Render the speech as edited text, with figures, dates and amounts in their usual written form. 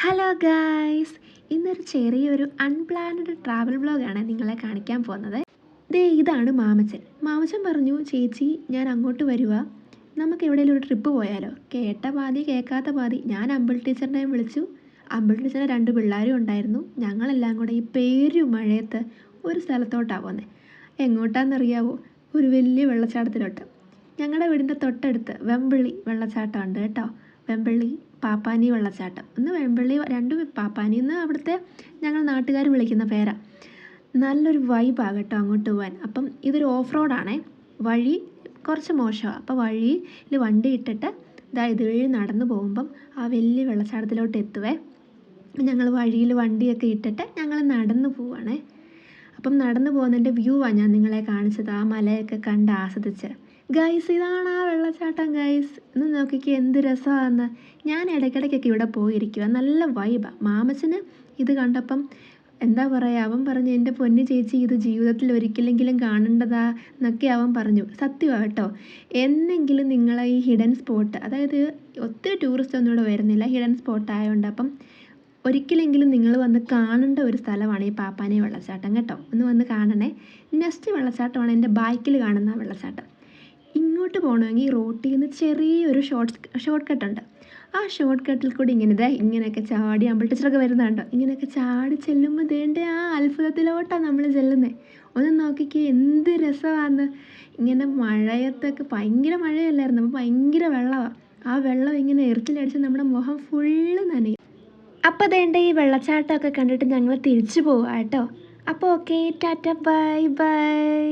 Hello guys, ഇന്നൊരു ചെറിയൊരു unplanned travel വ്ളോഗാണ് നിങ്ങളെ കാണിക്കാൻ പോകുന്നത്. ഇതാണ് മാമച്ചൻ. മാമച്ചൻ പറഞ്ഞു, ചേച്ചി ഞാൻ അങ്ങോട്ട് വരുക, നമുക്ക് എവിടെയെങ്കിലും ഒരു ട്രിപ്പ് പോയാലോ. കേട്ട പാതി കേൾക്കാത്ത പാതി ഞാൻ അമ്പിൾ ടീച്ചറിനെയും വിളിച്ചു. അമ്പിൾ ടീച്ചറിന് 2 പിള്ളേരും ഉണ്ടായിരുന്നു. ഞങ്ങളെല്ലാം കൂടെ ഈ മഴയത്ത് ഒരു സ്ഥലത്തോട്ടാണ് പോകുന്നത്. എങ്ങോട്ടാണെന്നറിയാവോ? ഒരു വലിയ വെള്ളച്ചാട്ടത്തിലോട്ട്. ഞങ്ങളുടെ വീടിൻ്റെ തൊട്ടടുത്ത് വെമ്പിള്ളി വെള്ളച്ചാട്ടമുണ്ട് കേട്ടോ. വെമ്പള്ളി പാപ്പാനി വെള്ളച്ചാട്ടം. ഒന്ന് വെമ്പള്ളി, 2 പാപ്പാനി എന്ന് അവിടുത്തെ ഞങ്ങൾ നാട്ടുകാർ വിളിക്കുന്ന പേരാ. നല്ലൊരു വൈബാണ് കേട്ടോ അങ്ങോട്ട് പോകാൻ. അപ്പം ഇതൊരു ഓഫ് റോഡാണേ. വഴി കുറച്ച് മോശമാണ്. അപ്പോൾ വഴിയിൽ വണ്ടി ഇട്ടിട്ട് ഇതുവഴി നടന്നു പോകുമ്പം ആ വലിയ വെള്ളച്ചാട്ടത്തിലോട്ട് എത്തുവേ. ഞങ്ങൾ വഴിയിൽ വണ്ടിയൊക്കെ ഇട്ടിട്ട് ഞങ്ങൾ നടന്നു പോവുകയാണേ. അപ്പം നടന്നു പോകുന്നതിൻ്റെ വ്യൂ ആണ് ഞാൻ നിങ്ങളെ കാണിച്ചത്. ആ മലയൊക്കെ കണ്ട് ആസ്വദിച്ച്. ഗൈസ്, ഇതാണ് ആ വെള്ളച്ചാട്ടം ഗൈസ്. ഒന്ന് നോക്കിക്കേ എന്ത് രസമാണെന്ന്. ഞാൻ ഇടയ്ക്കിടയ്ക്കൊക്കെ ഇവിടെ പോയിരിക്കുക. നല്ല വൈബാണ്. മാമച്ചന് ഇത് കണ്ടപ്പം എന്താ പറയുക, അവൻ പറഞ്ഞു, എൻ്റെ പൊന്നു ചേച്ചി ഇത് ജീവിതത്തിൽ ഒരിക്കലെങ്കിലും കാണേണ്ടതാ എന്നൊക്കെ അവൻ പറഞ്ഞു. സത്യമാണ് കേട്ടോ. എന്നെങ്കിലും നിങ്ങളെ ഈ ഹിഡൻ സ്പോട്ട്, അതായത് ഒത്തിരി ടൂറിസ്റ്റ് ഒന്നും ഇവിടെ വരുന്നില്ല, ഹിഡൻ സ്പോട്ട് ആയതുകൊണ്ട് അപ്പം ഒരിക്കലെങ്കിലും നിങ്ങൾ വന്ന് കാണേണ്ട ഒരു സ്ഥലമാണ് ഈ പാപ്പാനി വെള്ളച്ചാട്ടം കേട്ടോ. ഒന്ന് വന്ന് കാണണേ. നെക്സ്റ്റ് വെള്ളച്ചാട്ടമാണ് എൻ്റെ ബാക്കിൽ കാണുന്ന വെള്ളച്ചാട്ടം. ഇങ്ങോട്ട് പോകണമെങ്കിൽ റോട്ടിൽ നിന്ന് ചെറിയൊരു ഷോർട്ട് കട്ടുണ്ട്. ആ ഷോർട്ട് കട്ടിൽ കൂടി ഇങ്ങനെയൊക്കെ ചാടി അമ്പിൾ ടീച്ചറൊക്കെ വരുന്നുണ്ടോ. ഇങ്ങനെയൊക്കെ ചാടി ചെല്ലുമ്പോൾ ആ അത്ഭുതത്തിലോട്ടാണ് നമ്മൾ ചെല്ലുന്നത്. ഒന്ന് നോക്കിക്കേ എന്ത് രസമാണെന്ന്. ഇങ്ങനെ മഴയത്തൊക്കെ ഭയങ്കര മഴയല്ലായിരുന്നു, അപ്പോൾ ഭയങ്കര വെള്ളമാണ്. ആ വെള്ളം ഇങ്ങനെ എറിച്ചിലടിച്ച് നമ്മുടെ മുഖം ഫുള്ള് നനയും. അപ്പോൾ ഈ വെള്ളച്ചാട്ടമൊക്കെ കണ്ടിട്ട് ഞങ്ങൾ തിരിച്ചു പോവുക കേട്ടോ. അപ്പോൾ ഓക്കെ, ടാറ്റ, ബൈ ബൈ.